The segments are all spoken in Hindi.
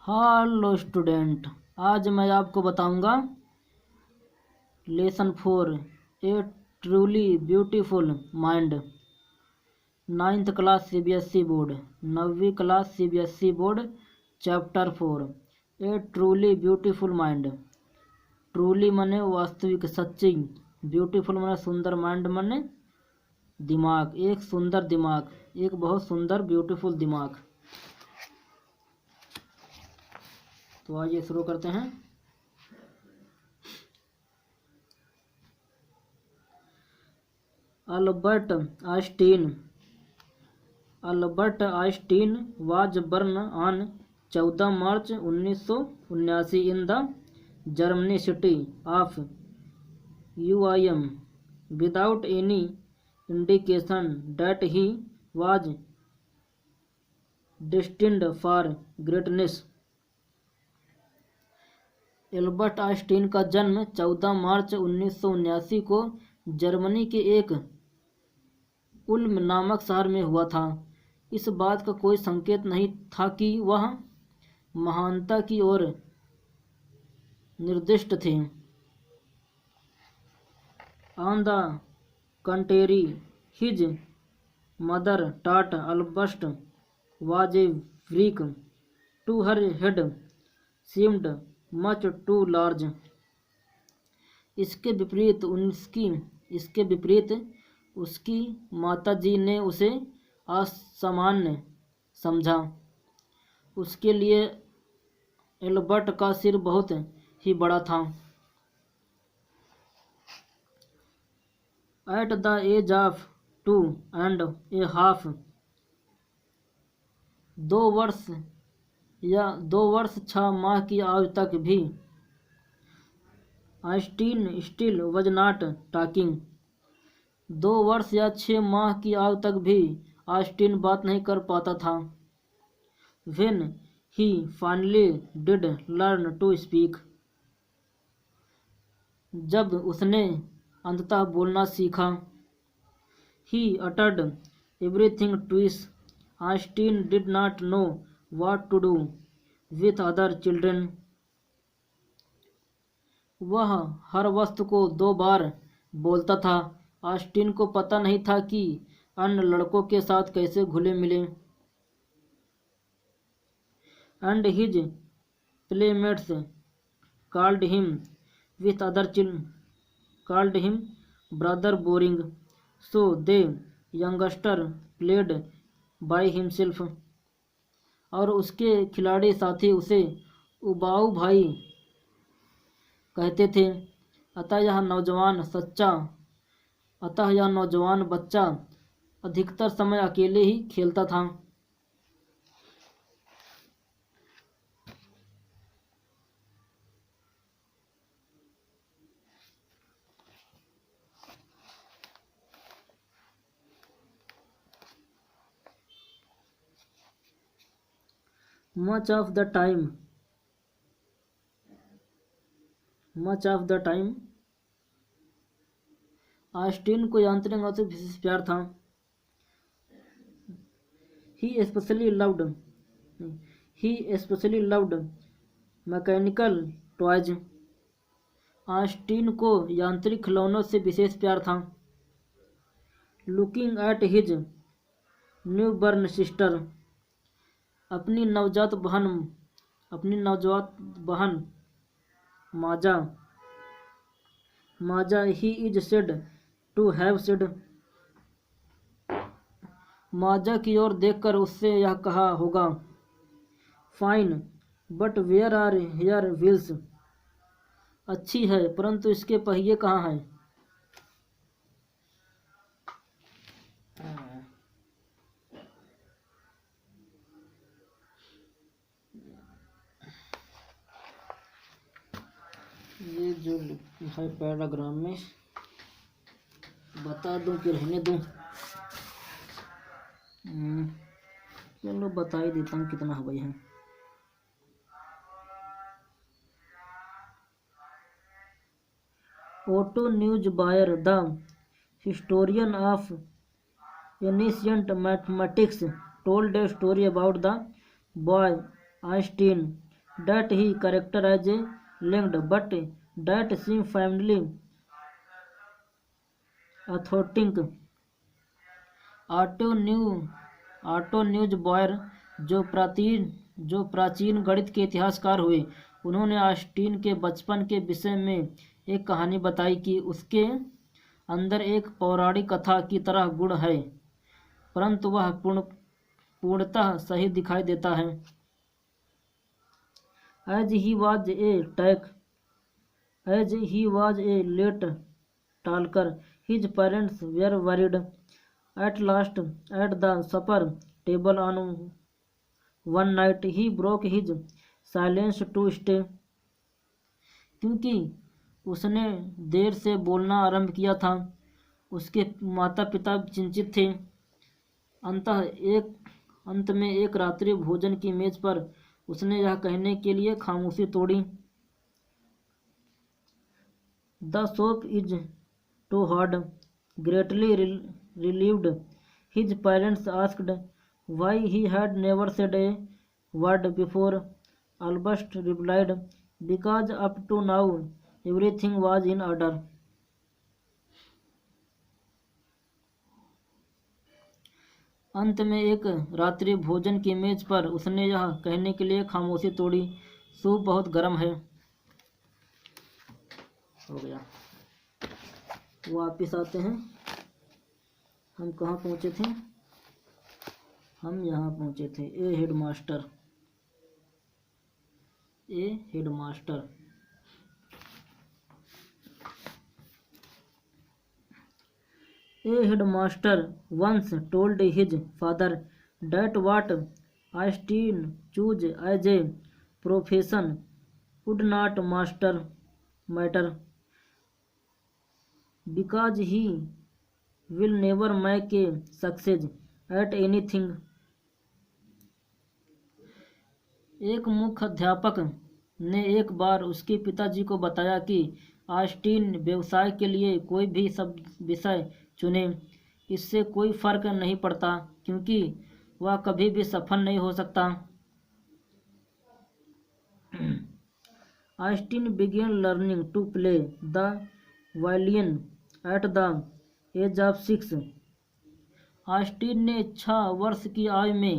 हेलो स्टूडेंट, आज मैं आपको बताऊंगा lesson 4 a truly beautiful mind. 9th class CBSE board, 9वीं class CBSE board, chapter 4 a truly beautiful mind. Truly मने वास्तविक, सच्ची। ब्यूटीफुल मने सुंदर, माइंड मने दिमाग, एक सुंदर दिमाग, एक बहुत सुंदर ब्यूटीफुल दिमाग। तो आइए शुरू करते हैं। Albert Einstein was born on 14 March 1979 in the Germany city of UIM without any indication that he was destined for greatness. Albert Einstein का जन्म 14 मार्च 1979 को जर्मनी के एक उल्म नामक शहर में हुआ था। इस बात का कोई संकेत नहीं था कि वह महानता की ओर निर्दिष्ट थे। On the country, his mother taught Albert was a freak. To her head seemed much too large. इसके विपरीत उसकी माताजी ने उसे असामान्य समझा। उसके लिए एल्बर्ट का सिर बहुत ही बड़ा था। एट द एज ऑफ 2.5, 2 वर्ष 6 माह की आयु तक भी आइंस्टीन स्टिल वज नॉट टॉकिंग। 2 वर्ष या 6 माह की आयु तक भी आइंस्टीन बात नहीं कर पाता था। When he finally did learn to speak, जब उसने अंततः बोलना सीखा। He uttered everything twice. Einstein did not know what to do with other children. वह हर वस्तु को 2 बार बोलता था। आइंस्टीन को पता नहीं था कि अन्य लड़कों के साथ कैसे घुले मिले। And his playmates called him with other children called him brother boring, so the youngster played by himself। और उसके खिलाड़ी साथी उसे उबाऊ भाई कहते थे। अतः यह नौजवान बच्चा अधिकतर समय अकेले ही खेलता था। Much of the time Einstein को यांत्रिक और विशेष प्यार था। He especially loved mechanical toys. Einstein को यांत्रिक खिलौनों से विशेष प्यार था। Looking at his newborn sister, अपनी नवजात बहन माजा ही is said to have said. Maja की ओर देखकर उससे यह कहा होगा, fine but where are here wheels. अच्छी है परंतु इसके पहिए कहाँ हैं। ये जो है पैराग्राम में बता दूं कि रहने दूं। चलो बता ही देता हूँ कितना हो गई है। Otto Neugebauer, the historian of ancient mathematics, told a story about the boy Einstein that he character as a linked, but that seem family authentic. Otto new Otto Neugebauer जो प्राचीन गणित के इतिहासकार हुए, उन्होंने ऑस्टिन के बचपन के विषय में एक कहानी बताई कि उसके अंदर एक पौराणिक कथा की तरह गुण है, परंतु वह पूर्णतः सही दिखाई देता है। As he was a late talker, his parents were worried. At last, at the supper table on one night, he broke his silence to stay. क्योंकि उसने देर से बोलना आरंभ किया था, उसके माता पिता चिंतित थे। अंत में एक रात्रि भोजन की मेज पर उसने यह कहने के लिए खामोशी तोड़ी, the soap is too hard. Greatly relieved, his parents asked why he had never said a word before. Albert replied, because up to now everything was in order. अंत में एक रात्रि भोजन की मेज पर उसने यह कहने के लिए खामोशी तोड़ी, सूप बहुत गर्म है। हो गया। वापिस आते हैं। हम कहाँ पहुँचे थे? हम यहाँ पहुँचे थे। ए headmaster. A headmaster once told his father that what Einstein chose as a profession would not matter because he will never make a success at anything. एक मुख्य अध्यापक ने एक बार उसके पिताजी को बताया कि आइंस्टीन व्यवसाय के लिए कोई भी विषय चुने, इससे कोई फर्क नहीं पड़ता क्योंकि वह कभी भी सफल नहीं हो सकता। Einstein began learning to play the violin at the age of 6. Einstein ने 6 वर्ष की आयु में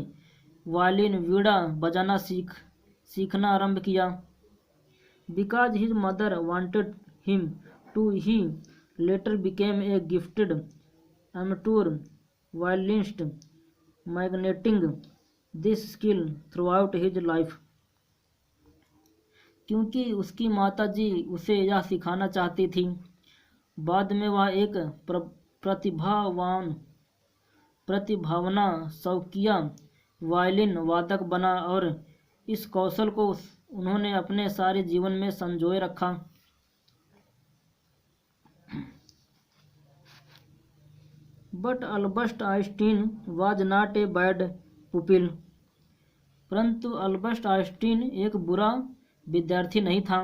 वायलिन वीणा बजाना सीखना आरंभ किया। Because his mother wanted him to, he later became a gifted amateur violinist, maintaining this skill throughout his life. क्योंकि उसकी माताजी उसे यह सिखाना चाहती थी, बाद में वह एक प्रतिभावान शौकिया वायलिन वादक बना और इस कौशल को उन्होंने अपने सारे जीवन में संजोए रखा। But Albert Einstein was not a bad pupil. परंतु अल्बर्ट आइंस्टीन एक बुरा विद्यार्थी नहीं था।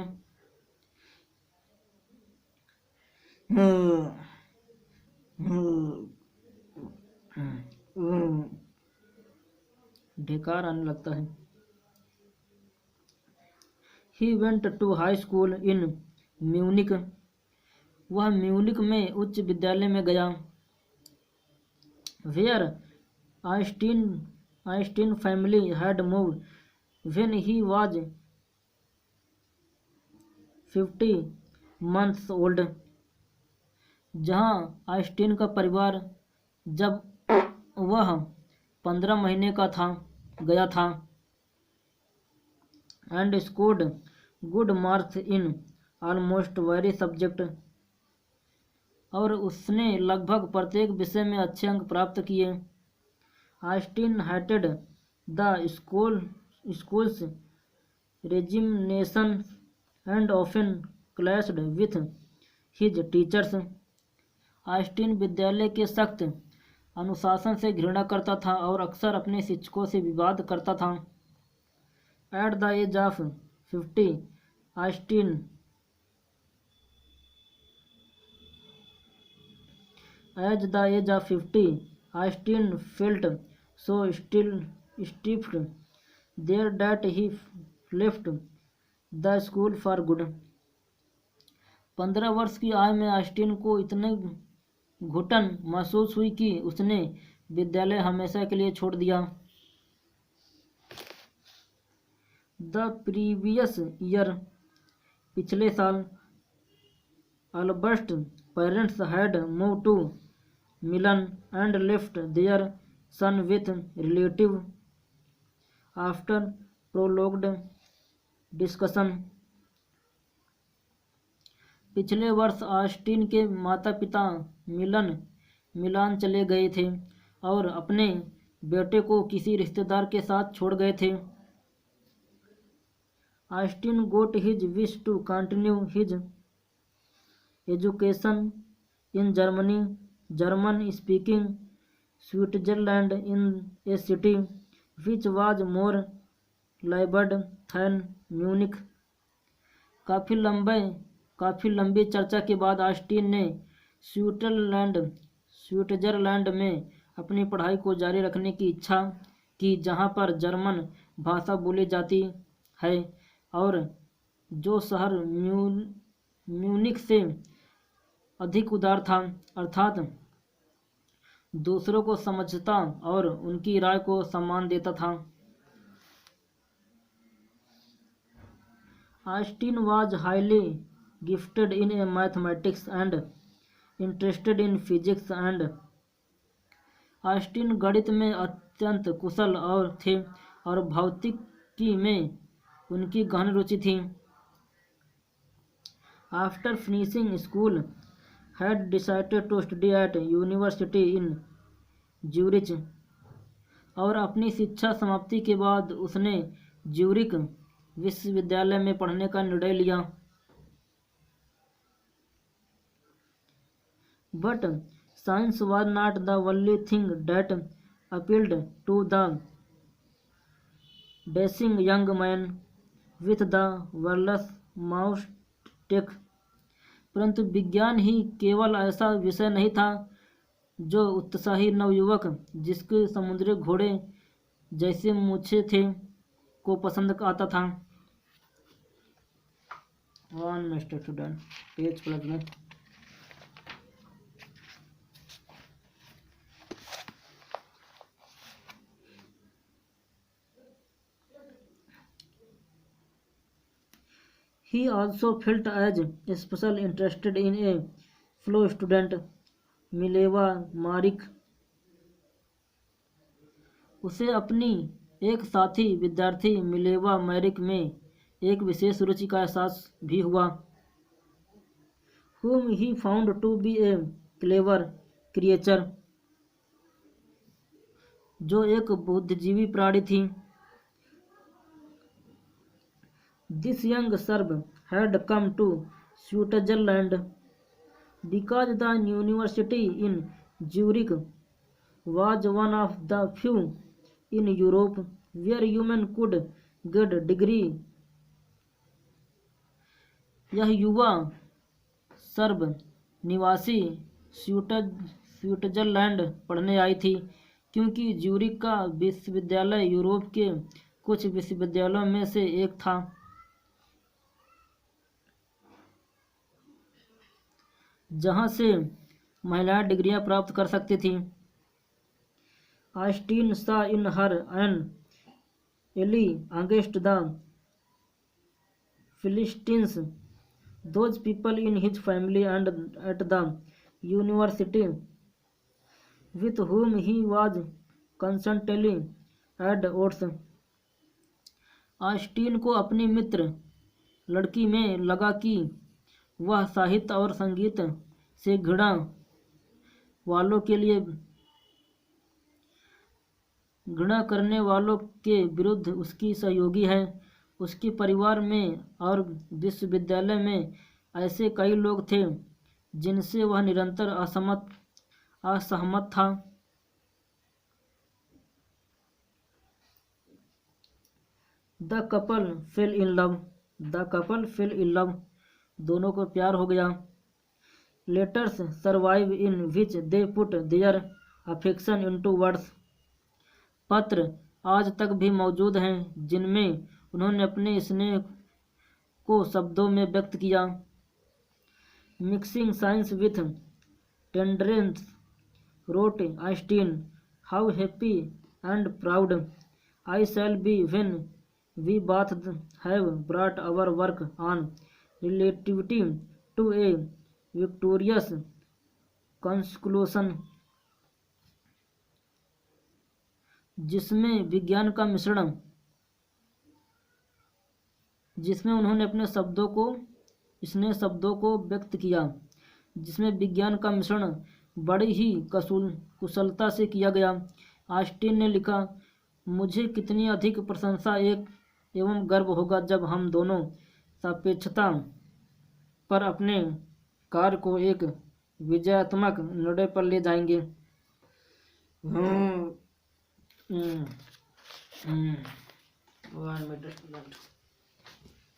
ढेकार आने लगता है। He went to high school in Munich. वह म्यूनिक में उच्च विद्यालय में गया। Where Einstein family had moved when he was 50 months old. जहाँ आइंस्टीन का परिवार जब वह 15 महीने का गया था। And scored good marks in almost every subject. और उसने लगभग प्रत्येक विषय में अच्छे अंक प्राप्त किए। Einstein hated the school's resignation and often clashed with his teachers. Einstein विद्यालय के सख्त अनुशासन से घृणा करता था और अक्सर अपने शिक्षकों से विवाद करता था। At the age of 50, Einstein felt so stiffed there that he left the school for good. 15 वर्ष की आयु में ऑस्टिन को इतनी घुटन महसूस हुई कि उसने विद्यालय हमेशा के लिए छोड़ दिया। द प्रीवियस ईयर, पिछले साल, Albert parents had move to Milan and left their son with relative after prolonged discussion. पिछले वर्ष ऑस्टिन के माता पिता मिलान चले गए थे और अपने बेटे को किसी रिश्तेदार के साथ छोड़ गए थे। Austin got his wish to continue his education in German speaking Switzerland in a city which was more liberal than Munich. काफ़ी लंबी चर्चा के बाद ऑस्टिन ने स्विट्जरलैंड में अपनी पढ़ाई को जारी रखने की इच्छा की, जहां पर जर्मन भाषा बोली जाती है और जो शहर म्यूनिख से अधिक उदार था, अर्थात दूसरों को समझता और उनकी राय को सम्मान देता था। Austin was highly gifted in A mathematics and interested in physics and. Austin गणित में अत्यंत कुशल थे और भौतिकी में उनकी गहन रुचि थी। After finishing school had decided to study at university in Zurich, और अपनी शिक्षा समाप्ति के बाद उसने ज्यूरिख विश्वविद्यालय में पढ़ने का निर्णय लिया। But science was not the only thing that appealed to the dashing young man with the world's moustache। परंतु विज्ञान ही केवल ऐसा विषय नहीं था जो उत्साही नवयुवक, जिसके समुद्री घोड़े जैसे मूछें थे, को पसंद आता था। One mister student, page plus में He also felt as special interested in a fellow student, Mileva मारिक। उसे अपनी एक साथी विद्यार्थी मिलेवा मैरिक में एक विशेष रुचि का एहसास भी हुआ। whom he found to be a clever creature, जो एक बुद्धिजीवी प्राणी थी। This young Serb had come to Switzerland because the university in Zurich was one of the few in Europe where women could get degree। यह युवा सर्ब निवासी स्विट्जरलैंड पढ़ने आई थी क्योंकि ज्यूरिख का विश्वविद्यालय यूरोप के कुछ विश्वविद्यालयों में से एक था जहां से महिलाएं डिग्रियां प्राप्त कर सकती थीं। Austin saw in her an ally against the Philistines, those people in his family and at the university with whom he was constantly at odds। Austin को अपनी मित्र लड़की में लगा कि वह साहित्य और संगीत से घृणा करने वालों के विरुद्ध उसकी सहयोगी है। उसके परिवार में और विश्वविद्यालय में ऐसे कई लोग थे जिनसे वह निरंतर असहमत था। The couple fell in love, दोनों को प्यार हो गया। Letters survive in which they put their affection into words, पत्र आज तक भी मौजूद हैं जिनमें उन्होंने अपने स्नेह को शब्दों में व्यक्त किया। Mixing science with tenderness, wrote Einstein, how happy and proud I shall be when we both have brought our work on relativity to a victorious conclusion, जिसमें विज्ञान का मिश्रण जिसमें उन्होंने अपने शब्दों को व्यक्त किया, जिसमें विज्ञान का मिश्रण बड़ी ही कुशलता से किया गया। ऑस्टिन ने लिखा, मुझे कितनी अधिक प्रशंसा एवं गर्व होगा जब हम दोनों सापेक्षता पर अपने कार्य को एक विजयात्मक निर्णय पर ले जाएंगे।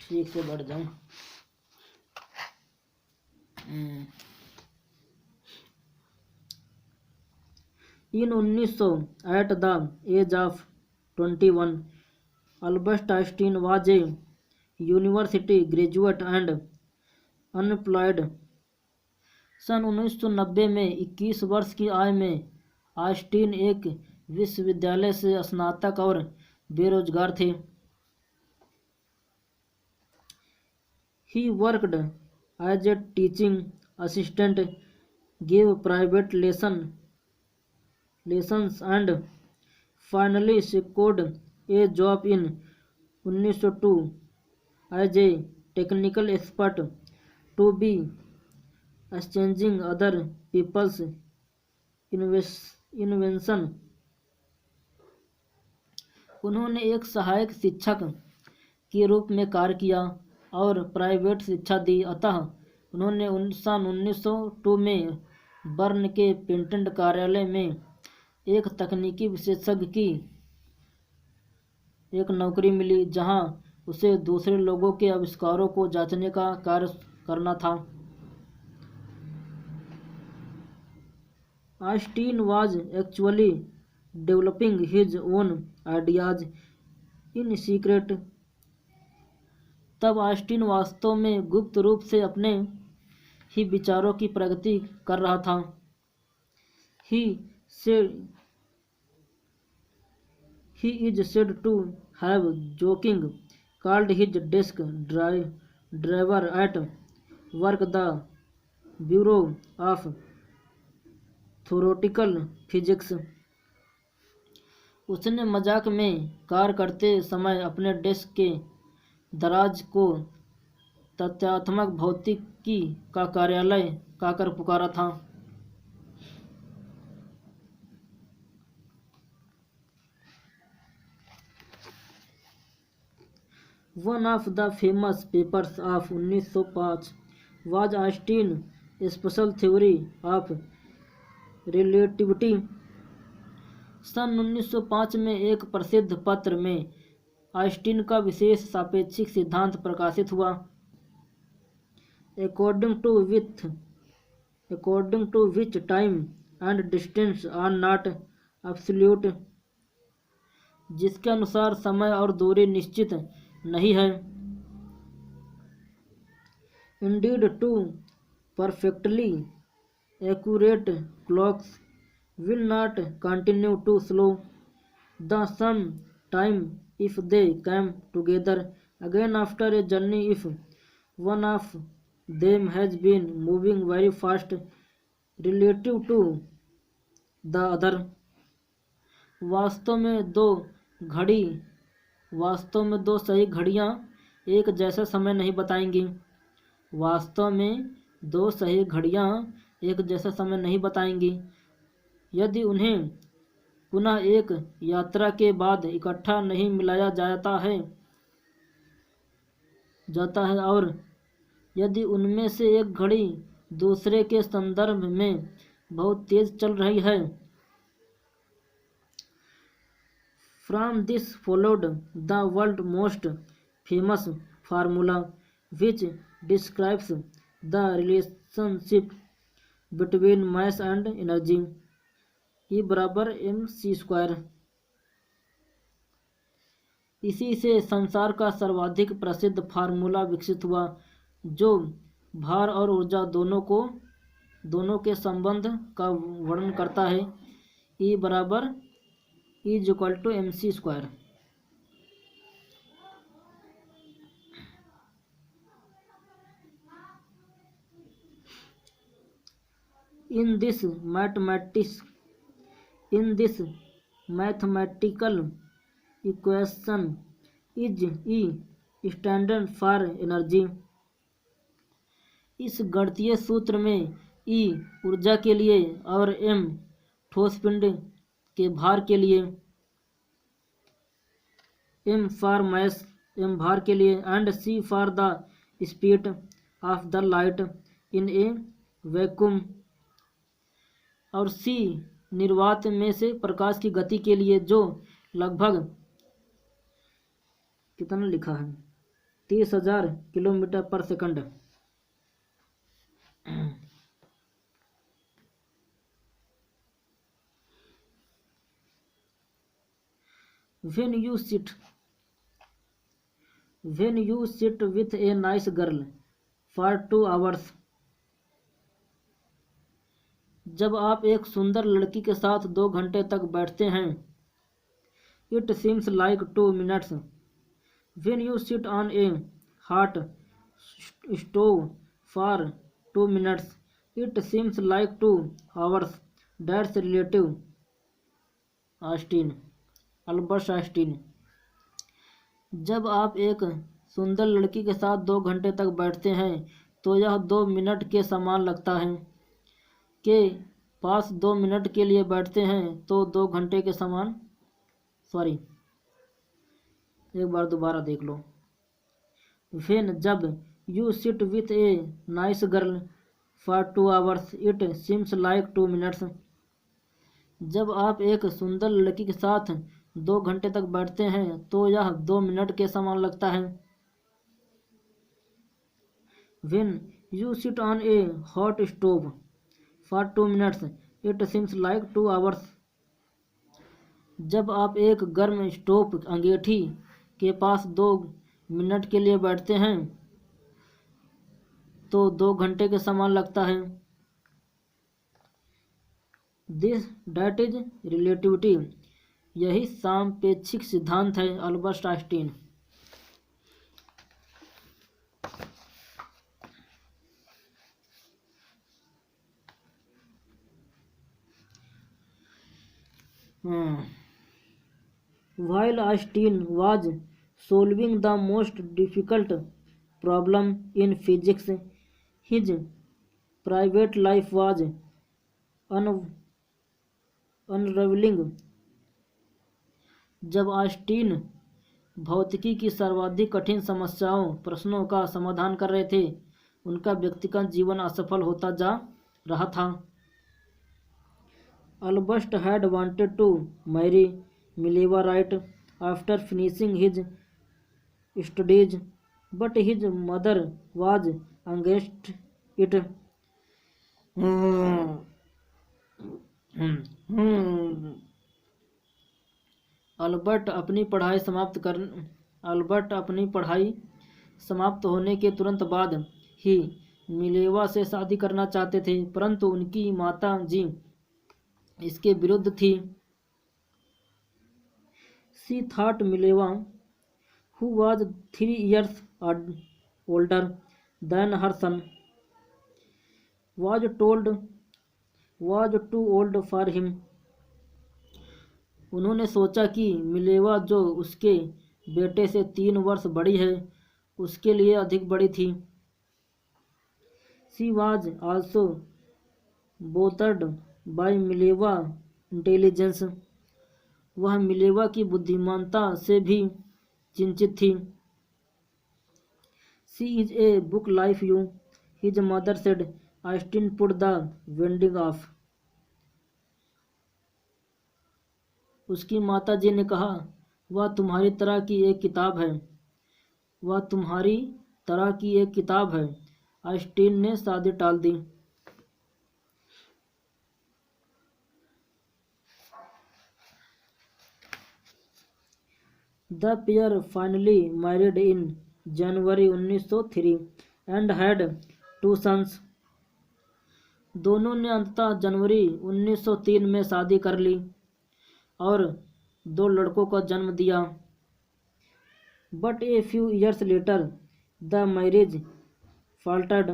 ठीक से बढ़ जाऊं। In 1900, at the age of 21, Albert Einstein was a university graduate and unemployed. सन 1990 में 21 वर्ष की आयु में ऑस्टिन एक विश्वविद्यालय से स्नातक और बेरोजगार थे। He worked as a teaching assistant, gave private lessons, and finally secured a job in 1902 as a technical expert to be exchanging other people's invention. उन्होंने एक सहायक शिक्षक के रूप में कार्य किया और प्राइवेट शिक्षा दी। अतः उन्होंने सन 1902 में बर्न के पेटेंट कार्यालय में एक तकनीकी विशेषज्ञ की एक नौकरी मिली, जहां उसे दूसरे लोगों के आविष्कारों को जांचने का कार्य करना था। Austin was actually developing his own ideas in secret. तब ऑस्टिन वास्तव में गुप्त रूप से अपने ही विचारों की प्रगति कर रहा था। He is said to have joking called his desk driver at work the Bureau of Theoretical Physics. उसने मजाक में कार्य करते समय अपने डेस्क के दराज को तथ्यात्मक भौतिकी का कार्यालय कहकर पुकारा था। One of the famous papers of 1905 was Einstein's special theory of relativity. सन 1905 में एक प्रसिद्ध पत्र में आइंस्टीन का विशेष सापेक्षिक सिद्धांत प्रकाशित हुआ। According to which time and distance are not absolute, जिसके अनुसार समय और दूरी निश्चित नहीं है। Indeed, two perfectly accurate clocks will not continue to slow the same time if they come together again after a journey if one of them has been moving very fast relative to the other. वास्तव में दो सही घड़ियां एक जैसा समय नहीं बताएंगी। वास्तव में दो सही घड़ियां एक जैसा समय नहीं बताएंगी यदि उन्हें पुनः एक यात्रा के बाद इकट्ठा नहीं मिलाया जाता है और यदि उनमें से एक घड़ी दूसरे के संदर्भ में बहुत तेज चल रही है। From this followed the world's most famous formula which describes the relationship between mass and energy, E = mc²। इसी से संसार का सर्वाधिक प्रसिद्ध फार्मूला विकसित हुआ जो भार और ऊर्जा दोनों के संबंध का वर्णन करता है। E बराबर E=mc²। In this mathematical equation is E standard for energy। इस गणितीय सूत्र में E ऊर्जा के लिए और m ठोस पिंड के भार के लिए, m for mass m भार के लिए, and c for the speed of the light in a vacuum, और c निर्वात में से प्रकाश की गति के लिए जो लगभग कितना लिखा है 30,000 किलोमीटर पर second. When you sit with a nice girl for 2 hours, जब आप एक सुंदर लड़की के साथ 2 घंटे तक बैठते हैं, it seems like 2 minutes। When you sit on a hot stove for 2 minutes, it seems like 2 hours। That's relative। Albert Einstein. जब आप एक सुंदर लड़की के साथ 2 घंटे तक बैठते हैं तो यह 2 मिनट के समान लगता है। के पास 2 मिनट के लिए बैठते हैं तो 2 घंटे के समान। एक बार दोबारा देख लो। जब you sit with a nice girl for 2 hours, it seems like 2 minutes। जब आप एक सुंदर लड़की के साथ 2 घंटे तक बैठते हैं तो यह 2 मिनट के समान लगता है। When you sit on a hot stove for 2 minutes, it seems like 2 hours। जब आप एक गर्म स्टोव अंगीठी के पास 2 मिनट के लिए बैठते हैं तो 2 घंटे के समान लगता है। That is relativity। यही सापेक्षिक सिद्धांत है। Albert Einstein. While Einstein was solving the most difficult problem in physics, his private life was unraveling। जब आइंस्टीन भौतिकी की सर्वाधिक कठिन प्रश्नों का समाधान कर रहे थे, उनका व्यक्तिगत जीवन असफल होता जा रहा था। Albert had wanted to marry Mileva right after finishing his studies, but his mother was against it। Albert अपनी पढ़ाई समाप्त होने के तुरंत बाद ही मिलेवा से शादी करना चाहते थे, परंतु उनकी माता जी इसके विरुद्ध थी। She thought Mileva, who was 3 years older than her son, was too old for him। उन्होंने सोचा कि मिलेवा जो उसके बेटे से 3 वर्ष बड़ी है, उसके लिए अधिक बड़ी थी। She was also bothered by Mileva intelligence. वह मिलेवा की बुद्धिमानता से भी चिंतित थी। She is a book like you, his mother said। Einstein put the winding off। उसकी माताजी ने कहा, वह तुम्हारी तरह की एक किताब है। आइंस्टीन ने शादी टाल दी। The pair finally married in January 1903 and had 2 sons. दोनों ने अंततः जनवरी 1903 में शादी कर ली और 2 लड़कों को जन्म दिया. But a few years later, the marriage faltered.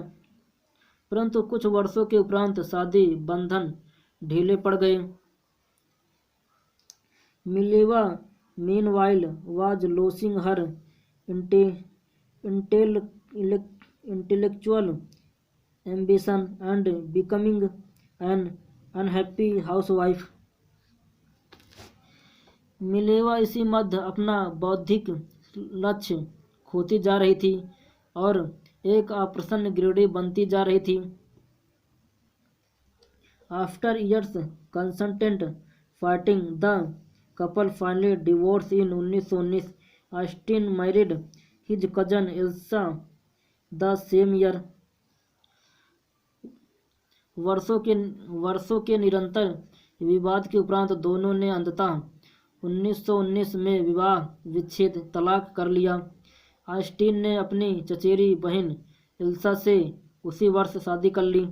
परंतु कुछ वर्षों के उपरांत शादी बंधन ढीले पड़ गए. Mileva, meanwhile, was losing her intellectual ambition and becoming an unhappy housewife. Mileva इसी मध्य अपना बौद्धिक लक्ष्य खोती जा रही थी और एक अप्रसन्न गृहिणी बनती जा रही थी. After years constant fighting, the couple finally divorced in 1919. Austin married his cousin Elsa the same year. वर्षों के निरंतर विवाद के उपरांत दोनों ने अंततः 1919 में विवाह विच्छेद तलाक कर लिया. ऑस्टिन ने अपनी चचेरी बहन एल्सा से उसी वर्ष शादी कर ली.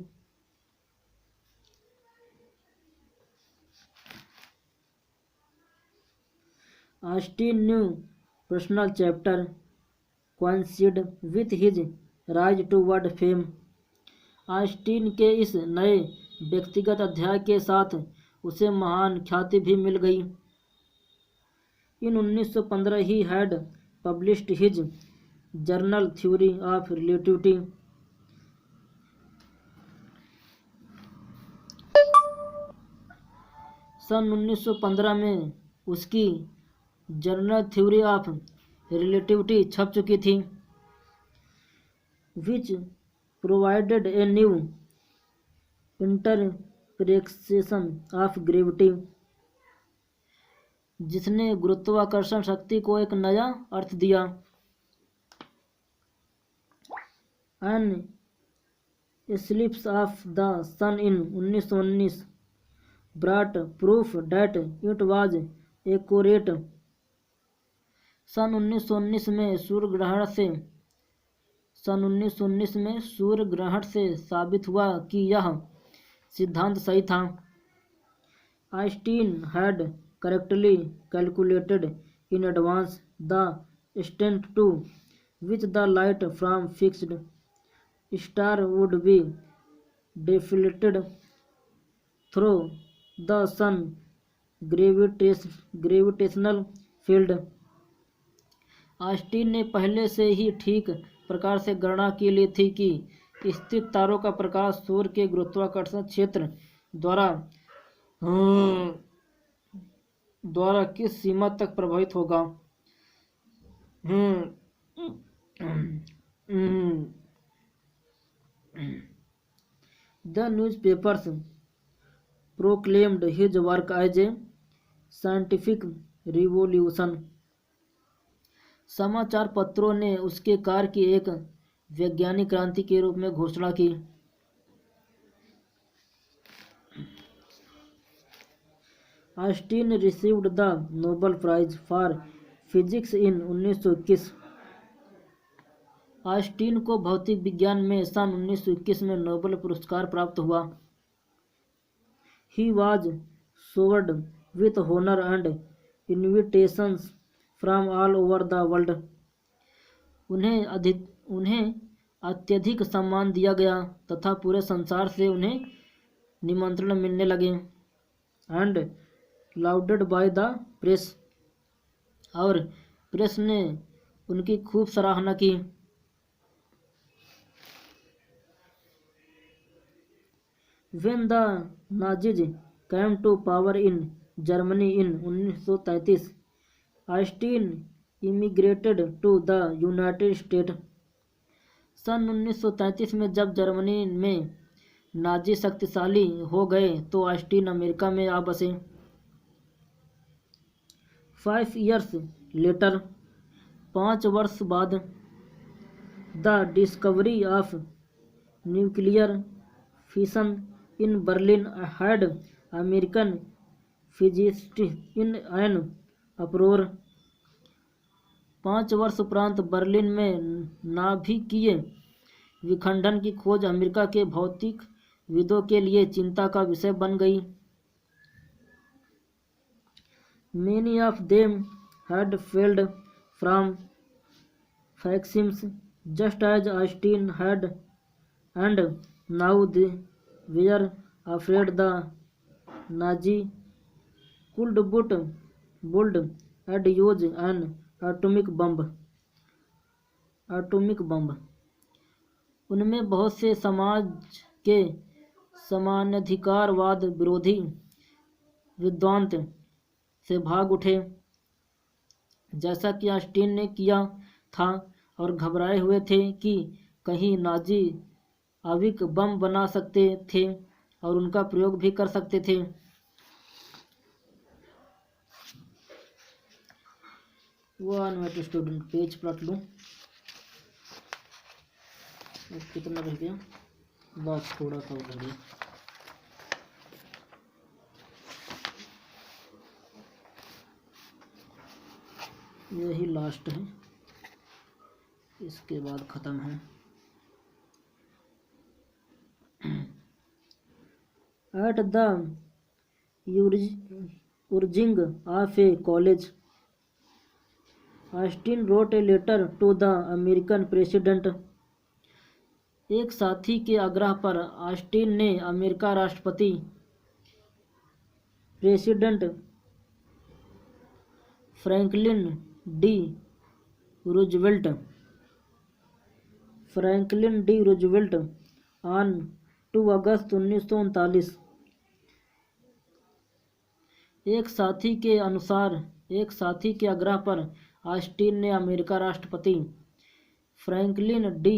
Austin new personal chapter coincided with his rise toward fame. Austin के इस नए व्यक्तिगत अध्याय के साथ उसे महान ख्याति भी मिल गई. In 1915 he had published his journal Theory of Relativity. सन 1915 में उसकी जर्नल थ्योरी ऑफ रिलेटिविटी छप चुकी थी, which provided a new interpretation of gravity. जिसने गुरुत्वाकर्षण शक्ति को एक नया अर्थ दिया. An eclipse of the sun in 1919 brought proof that it was accurate. सन 1919 में सूर्य ग्रहण से साबित हुआ कि यह सिद्धांत सही था. Einstein had correctly calculated in advance the extent to which the light from fixed star would be deflected through the sun gravitational field. Austin ने पहले से ही ठीक प्रकार से गणना की ली थी कि स्थित तारों का प्रकाश सूर्य के गुरुत्वाकर्षण क्षेत्र द्वारा किस सीमा तक प्रभावित होगा. The newspapers proclaimed his work as a scientific revolution. समाचार पत्रों ने उसके कार्य की एक वैज्ञानिक क्रांति के रूप में घोषणा की. Austin received the Nobel prize for physics in 1921. Austin को भौतिक विज्ञान में सन 1921 में नोबेल पुरस्कार प्राप्त हुआ. He was showered with honor and invitations from all over the world. उन्हें अत्यधिक सम्मान दिया गया तथा पूरे संसार से उन्हें निमंत्रण मिलने लगे. and lauded by the press. और प्रेस ने उनकी खूब सराहना की. When the Nazis came to power in Germany in 1933, Austin immigrated to the United States. सन 1933 में जब जर्मनी में नाजी शक्तिशाली हो गए तो ऑस्टिन अमेरिका में आ बसे. 5 years later, 5 वर्ष बाद, the discovery of nuclear fission in Berlin had American physicists in an uproar. 5 वर्ष उपरांत बर्लिन में नाभिकीय विखंडन की खोज अमेरिका के भौतिकविदों के लिए चिंता का विषय बन गई। Many of them had failed from factions, just as Einstein had, and now they were afraid the Nazi could build and use an atomic bomb. उनमें बहुत से समाज के समानाधिकारवाद विरोधी विद्वान से भाग उठे, जैसा कि आइंस्टीन ने किया था, और घबराए हुए थे कि कहीं नाजी आणविक बम बना सकते थे और उनका प्रयोग भी कर सकते थे। वन मिनट स्टूडेंट, पेज पलट लूँ। कितना रह गया? बस थोड़ा सा उधर गया। यही लास्ट है, इसके बाद ख़त्म है। At the urging of a college, Einstein wrote a letter to the American president. एक साथी के आग्रह पर आइंस्टीन ने अमेरिका राष्ट्रपति president Franklin D Roosevelt on 2 अगस्त 1939। एक साथी के आग्रह पर आइंस्टीन ने अमेरिका राष्ट्रपति फ्रैंकलिन डी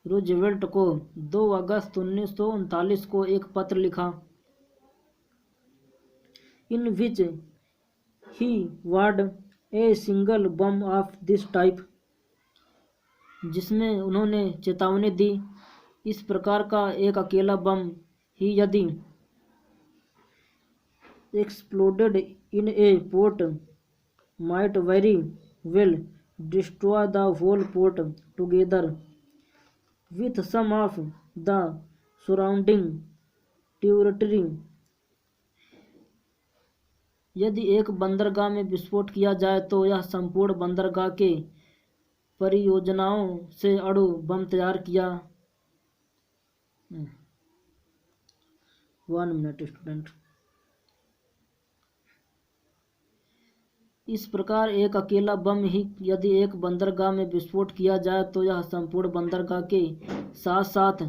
रूजवेल्ट को 2 अगस्त 1939 को एक पत्र लिखा, in which he warned a single bomb of this type, जिसमें उन्होंने चेतावनी दी, इस प्रकार का एक अकेला बम ही यदि exploded in a port might very well destroy the whole port together with some of the surrounding territory. यदि एक बंदरगाह में विस्फोट किया जाए तो यह संपूर्ण बंदरगाह के परियोजनाओं से अणु बम तैयार किया। 1 मिनट स्टूडेंट। इस प्रकार एक अकेला बम ही यदि एक बंदरगाह में विस्फोट किया जाए तो यह संपूर्ण बंदरगाह के साथ साथ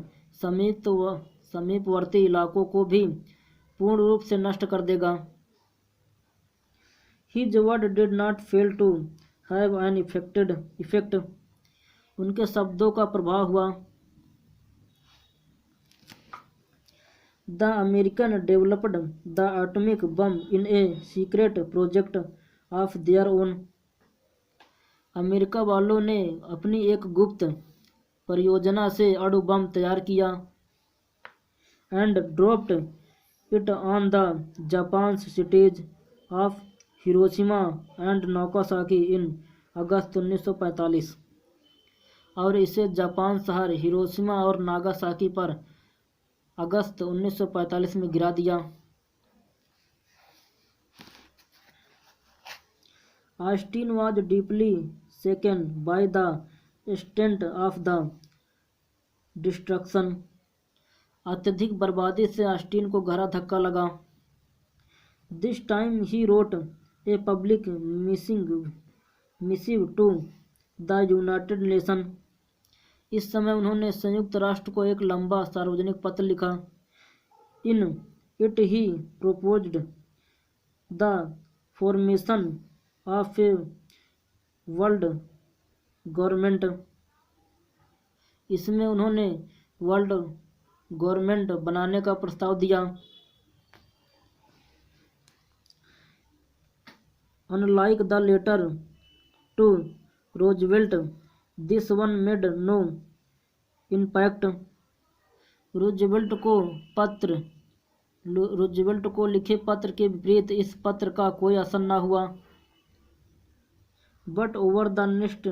समीपवर्ती इलाकों को भी पूर्ण रूप से नष्ट कर देगा। His word did not fail to have an effect. उनके शब्दों का प्रभाव हुआ। The American developed the atomic bomb in a secret project of their own. America वालों ने अपनी एक गुप्त परियोजना से अणु बम तैयार किया, and dropped it on the Japan's cities of Hiroshima and Nagasaki in August 1945, और इसे जापान शहर हिरोशिमा और नागासाकी पर अगस्त 1945 में गिरा दिया। Einstein was deeply shaken by the extent of the destruction. अत्यधिक बर्बादी से आइंस्टीन को गहरा धक्का लगा। This time he wrote a public missive to the United Nation. इस समय उन्होंने संयुक्त राष्ट्र को एक लंबा सार्वजनिक पत्र लिखा। In it he proposed the formation of a world government. इसमें उन्होंने वर्ल्ड गवर्नमेंट बनाने का प्रस्ताव दिया। Unlike the letter to Roosevelt, this one made no impact. Roosevelt को लिखे पत्र के विपरीत इस पत्र का कोई असर न हुआ। but over the next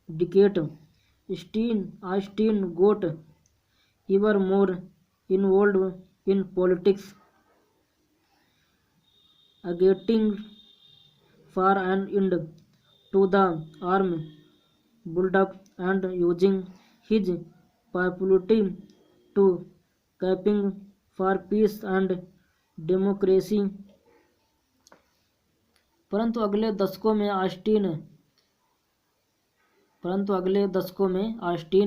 decade, Einstein got ever more involved in politics, getting far and end to the arm build-up and using his popularity to campaign for peace and democracy. परंतु अगले दशकों में ऑस्टिन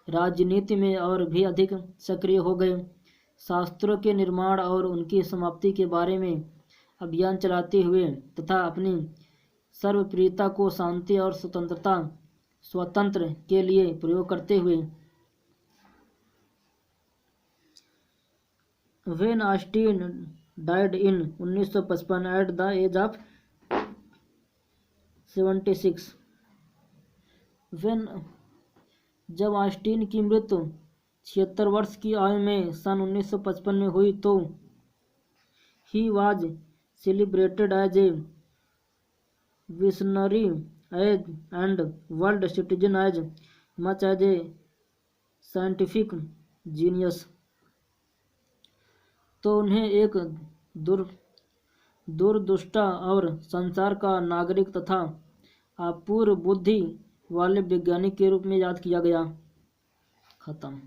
राजनीति में और भी अधिक सक्रिय हो गए। शास्त्रों के निर्माण और उनकी समाप्ति के बारे में अभियान चलाते हुए तथा अपनी सर्वप्रियता को शांति और स्वतंत्र के लिए प्रयोग करते हुए। When Austin died in 1955 at the age of 76, जब ऑस्टिन की मृत्यु 76 वर्ष की आयु में सन 1955 में हुई तो he was celebrated as a visionary and world citizen as much as a scientific genius. तो उन्हें एक दूरदृष्टा और संसार का नागरिक तथा अपूर्व बुद्धि वाले वैज्ञानिक के रूप में याद किया गया। खत्म।